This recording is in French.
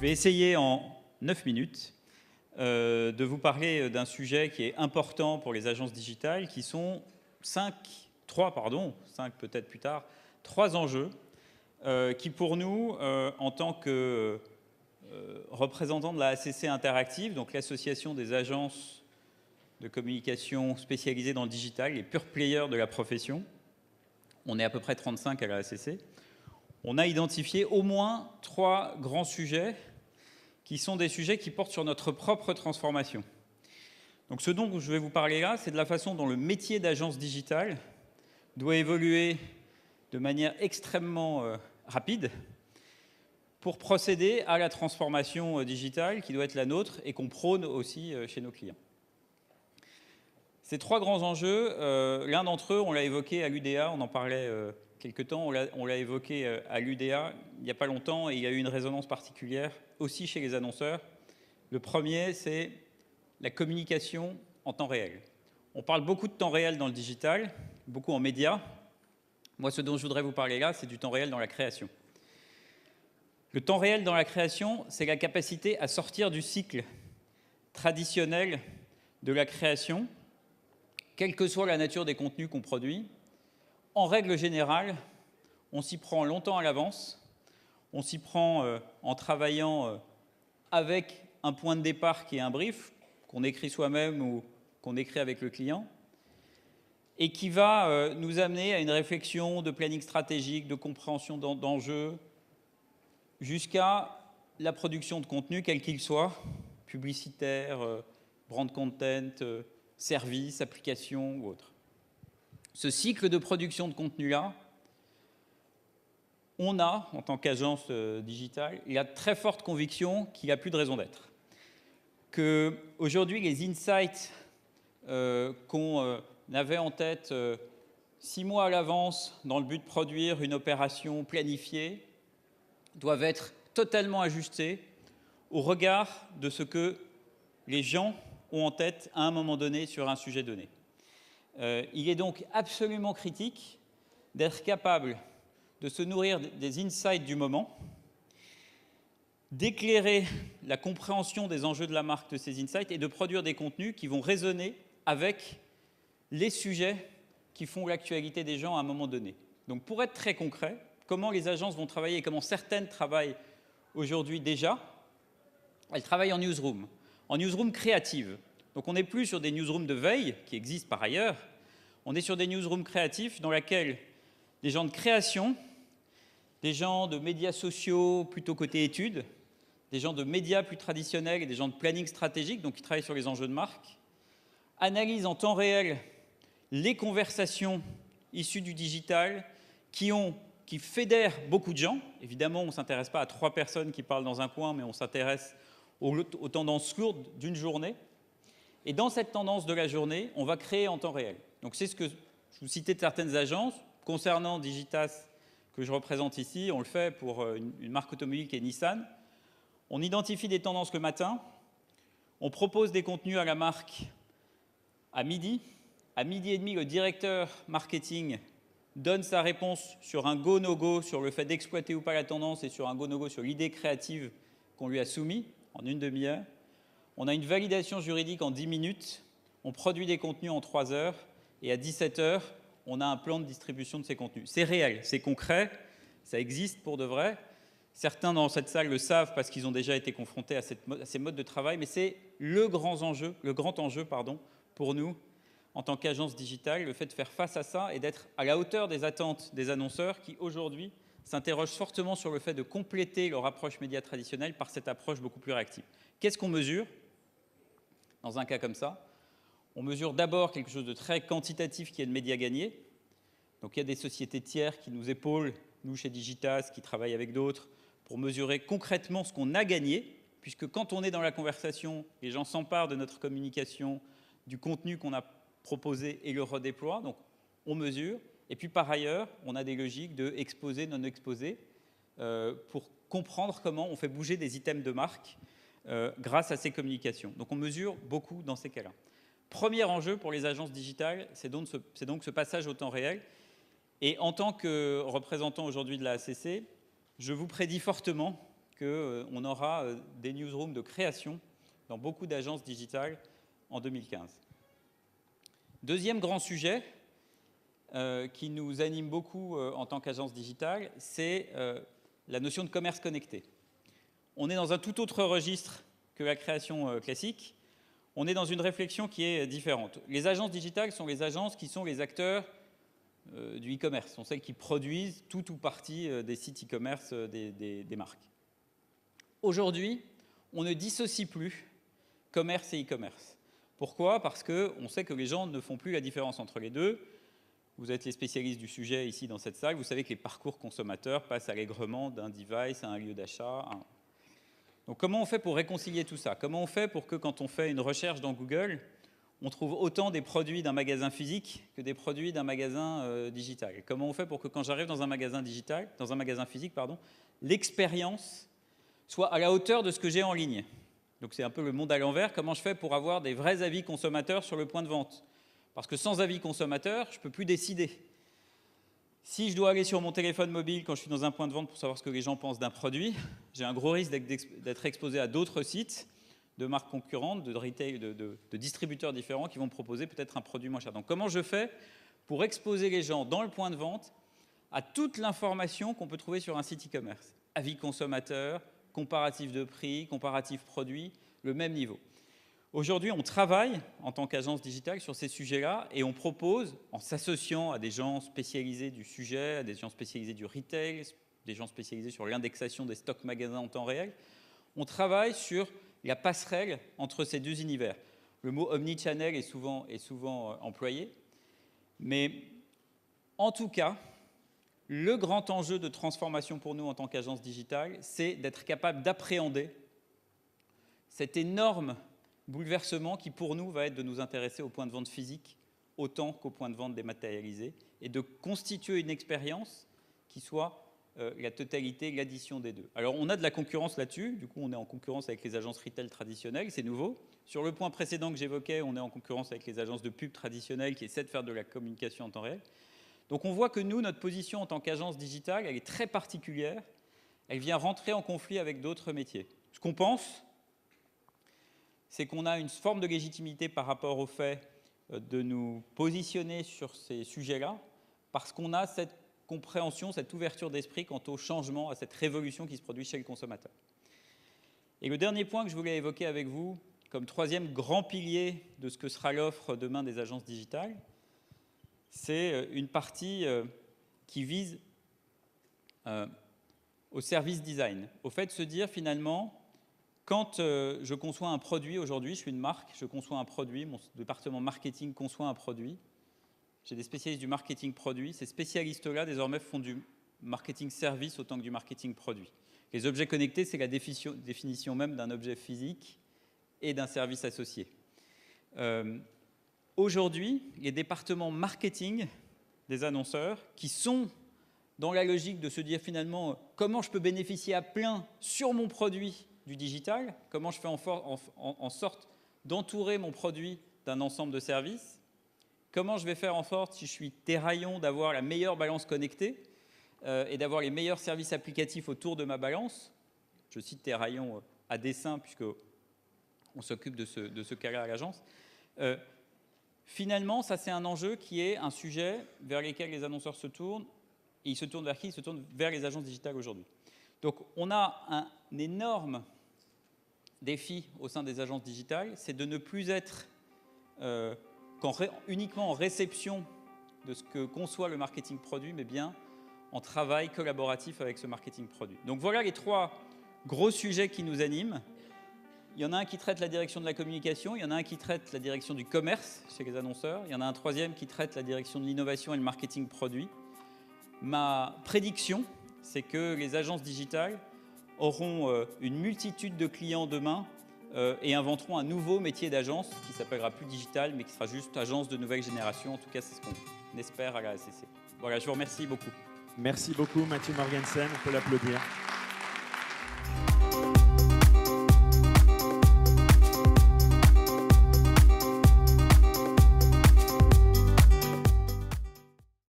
vais essayer en 9 minutes de vous parler d'un sujet qui est important pour les agences digitales, qui sont trois peut-être plus tard, trois enjeux qui pour nous, en tant que représentants de la ACC Interactive, donc l'association des agences de communication spécialisées dans le digital, les pure players de la profession, on est à peu près 35 à la ACC, on a identifié au moins trois grands sujets qui sont des sujets qui portent sur notre propre transformation. Donc ce dont je vais vous parler là, c'est de la façon dont le métier d'agence digitale doit évoluer de manière extrêmement rapide pour procéder à la transformation digitale qui doit être la nôtre et qu'on prône aussi chez nos clients. Ces trois grands enjeux, l'un d'entre eux, on l'a évoqué à l'UDA, on en parlait quelque temps, on l'a évoqué à l'UDA il n'y a pas longtemps et il y a eu une résonance particulière aussi chez les annonceurs. Le premier, c'est la communication en temps réel. On parle beaucoup de temps réel dans le digital, beaucoup en médias. Moi, ce dont je voudrais vous parler là, c'est du temps réel dans la création. Le temps réel dans la création, c'est la capacité à sortir du cycle traditionnel de la création, quelle que soit la nature des contenus qu'on produit. En règle générale, on s'y prend longtemps à l'avance, on s'y prend en travaillant avec un point de départ qui est un brief, qu'on écrit soi-même ou qu'on écrit avec le client, et qui va nous amener à une réflexion de planning stratégique, de compréhension d'enjeux, jusqu'à la production de contenu, quel qu'il soit, publicitaire, brand content, service, application ou autre. Ce cycle de production de contenu-là, on a, en tant qu'agence digitale, il y a de très forte conviction qu'il n'y a plus de raison d'être. Qu'aujourd'hui, les insights qu'on avait en tête 6 mois à l'avance dans le but de produire une opération planifiée doivent être totalement ajustés au regard de ce que les gens ont en tête à un moment donné sur un sujet donné. Il est donc absolument critique d'être capable de se nourrir des insights du moment, d'éclairer la compréhension des enjeux de la marque de ces insights et de produire des contenus qui vont résonner avec les sujets qui font l'actualité des gens à un moment donné. Donc pour être très concret, comment les agences vont travailler et comment certaines travaillent aujourd'hui déjà, elles travaillent en newsroom créative. Donc on n'est plus sur des newsrooms de veille, qui existent par ailleurs, on est sur des newsrooms créatifs dans lesquels des gens de création, des gens de médias sociaux plutôt côté études, des gens de médias plus traditionnels et des gens de planning stratégique, donc qui travaillent sur les enjeux de marque, analysent en temps réel les conversations issues du digital qui fédèrent beaucoup de gens. Évidemment, on ne s'intéresse pas à 3 personnes qui parlent dans un coin, mais on s'intéresse aux tendances lourdes d'une journée. Et dans cette tendance de la journée, on va créer en temps réel. Donc c'est ce que je vous citais de certaines agences. Concernant Digitas, que je représente ici, on le fait pour une marque automobile qui est Nissan. On identifie des tendances le matin, on propose des contenus à la marque à midi. À midi et demi, le directeur marketing donne sa réponse sur un go, no go, sur le fait d'exploiter ou pas la tendance et sur un go, no go sur l'idée créative qu'on lui a soumise en une demi-heure. On a une validation juridique en 10 minutes, on produit des contenus en 3 heures et à 17 heures, on a un plan de distribution de ces contenus. C'est réel, c'est concret, ça existe pour de vrai. Certains dans cette salle le savent parce qu'ils ont déjà été confrontés à ces modes de travail, mais c'est le grand enjeu pour nous en tant qu'agence digitale, le fait de faire face à ça et d'être à la hauteur des attentes des annonceurs qui aujourd'hui s'interrogent fortement sur le fait de compléter leur approche média traditionnelle par cette approche beaucoup plus réactive. Qu'est-ce qu'on mesure dans un cas comme ça? On mesure d'abord quelque chose de très quantitatif qui est le média gagné. Donc il y a des sociétés tiers qui nous épaulent, nous chez Digitas, qui travaillent avec d'autres, pour mesurer concrètement ce qu'on a gagné, puisque quand on est dans la conversation, les gens s'emparent de notre communication, du contenu qu'on a proposé et le redéploient. Donc on mesure. Et puis par ailleurs, on a des logiques de exposé, non exposé, pour comprendre comment on fait bouger des items de marque grâce à ces communications. Donc on mesure beaucoup dans ces cas-là. Premier enjeu pour les agences digitales, c'est donc ce passage au temps réel. Et en tant que représentant aujourd'hui de la ACC, je vous prédis fortement qu'on aura des newsrooms de création dans beaucoup d'agences digitales en 2015. Deuxième grand sujet qui nous anime beaucoup en tant qu'agence digitale, c'est la notion de commerce connecté. On est dans un tout autre registre que la création classique. On est dans une réflexion qui est différente. Les agences digitales sont les agences qui sont les acteurs du e-commerce, sont celles qui produisent tout ou partie des sites e-commerce des marques. Aujourd'hui, on ne dissocie plus commerce et e-commerce. Pourquoi? Parce qu'on sait que les gens ne font plus la différence entre les deux. Vous êtes les spécialistes du sujet ici dans cette salle. Vous savez que les parcours consommateurs passent allègrement d'un device à un lieu d'achat. Donc comment on fait pour réconcilier tout ça? Comment on fait pour que quand on fait une recherche dans Google, on trouve autant des produits d'un magasin physique que des produits d'un magasin digital? Comment on fait pour que quand j'arrive dans un magasin digital, dans un magasin physique, l'expérience soit à la hauteur de ce que j'ai en ligne? Donc c'est un peu le monde à l'envers. Comment je fais pour avoir des vrais avis consommateurs sur le point de vente? Parce que sans avis consommateur, je ne peux plus décider. Si je dois aller sur mon téléphone mobile quand je suis dans un point de vente pour savoir ce que les gens pensent d'un produit, j'ai un gros risque d'être exposé à d'autres sites de marques concurrentes, de retail, de distributeurs différents qui vont me proposer peut-être un produit moins cher. Donc comment je fais pour exposer les gens dans le point de vente à toute l'information qu'on peut trouver sur un site e-commerce? Avis consommateur, comparatif de prix, comparatif produit, le même niveau. Aujourd'hui, on travaille en tant qu'agence digitale sur ces sujets-là et on propose, en s'associant à des gens spécialisés du sujet, à des gens spécialisés du retail, des gens spécialisés sur l'indexation des stocks magasins en temps réel, on travaille sur la passerelle entre ces deux univers. Le mot omnichannel est souvent employé, mais en tout cas, le grand enjeu de transformation pour nous en tant qu'agence digitale, c'est d'être capable d'appréhender cet énorme bouleversement qui, pour nous, va être de nous intéresser au point de vente physique autant qu'au point de vente dématérialisé et de constituer une expérience qui soit la totalité, l'addition des deux. Alors, on a de la concurrence là-dessus. Du coup, on est en concurrence avec les agences retail traditionnelles. C'est nouveau. Sur le point précédent que j'évoquais, on est en concurrence avec les agences de pub traditionnelles qui essaient de faire de la communication en temps réel. Donc, on voit que nous, notre position en tant qu'agence digitale, elle est très particulière. Elle vient rentrer en conflit avec d'autres métiers. Ce qu'on pense, c'est qu'on a une forme de légitimité par rapport au fait de nous positionner sur ces sujets-là, parce qu'on a cette compréhension, cette ouverture d'esprit quant au changement, à cette révolution qui se produit chez le consommateur. Et le dernier point que je voulais évoquer avec vous, comme troisième grand pilier de ce que sera l'offre demain des agences digitales, c'est une partie qui vise au service design, au fait de se dire finalement, quand je conçois un produit, aujourd'hui, je suis une marque, je conçois un produit, mon département marketing conçoit un produit, j'ai des spécialistes du marketing produit, ces spécialistes-là, désormais, font du marketing service autant que du marketing produit. Les objets connectés, c'est la définition même d'un objet physique et d'un service associé. Aujourd'hui, les départements marketing des annonceurs, qui sont dans la logique de se dire finalement comment je peux bénéficier à plein sur mon produit du digital, comment je fais en sorte d'entourer mon produit d'un ensemble de services, comment je vais faire en sorte, si je suis Terraillon, d'avoir la meilleure balance connectée et d'avoir les meilleurs services applicatifs autour de ma balance. Je cite Terraillon à dessein puisqu'on s'occupe de ce cas-là à l'agence. Finalement, ça c'est un enjeu qui est un sujet vers lequel les annonceurs se tournent. Et ils se tournent vers qui? Ils se tournent vers les agences digitales aujourd'hui. Donc on a un énorme défi au sein des agences digitales, c'est de ne plus être uniquement en réception de ce que conçoit le marketing produit, mais bien en travail collaboratif avec ce marketing produit. Donc voilà les trois gros sujets qui nous animent. Il y en a un qui traite la direction de la communication, il y en a un qui traite la direction du commerce chez les annonceurs, il y en a un troisième qui traite la direction de l'innovation et le marketing produit. Ma prédiction, c'est que les agences digitales auront une multitude de clients demain et inventeront un nouveau métier d'agence qui s'appellera plus digital, mais qui sera juste agence de nouvelle génération. En tout cas, c'est ce qu'on espère à la ACC. Voilà, je vous remercie beaucoup. Merci beaucoup Mathieu Morgensen, on peut l'applaudir.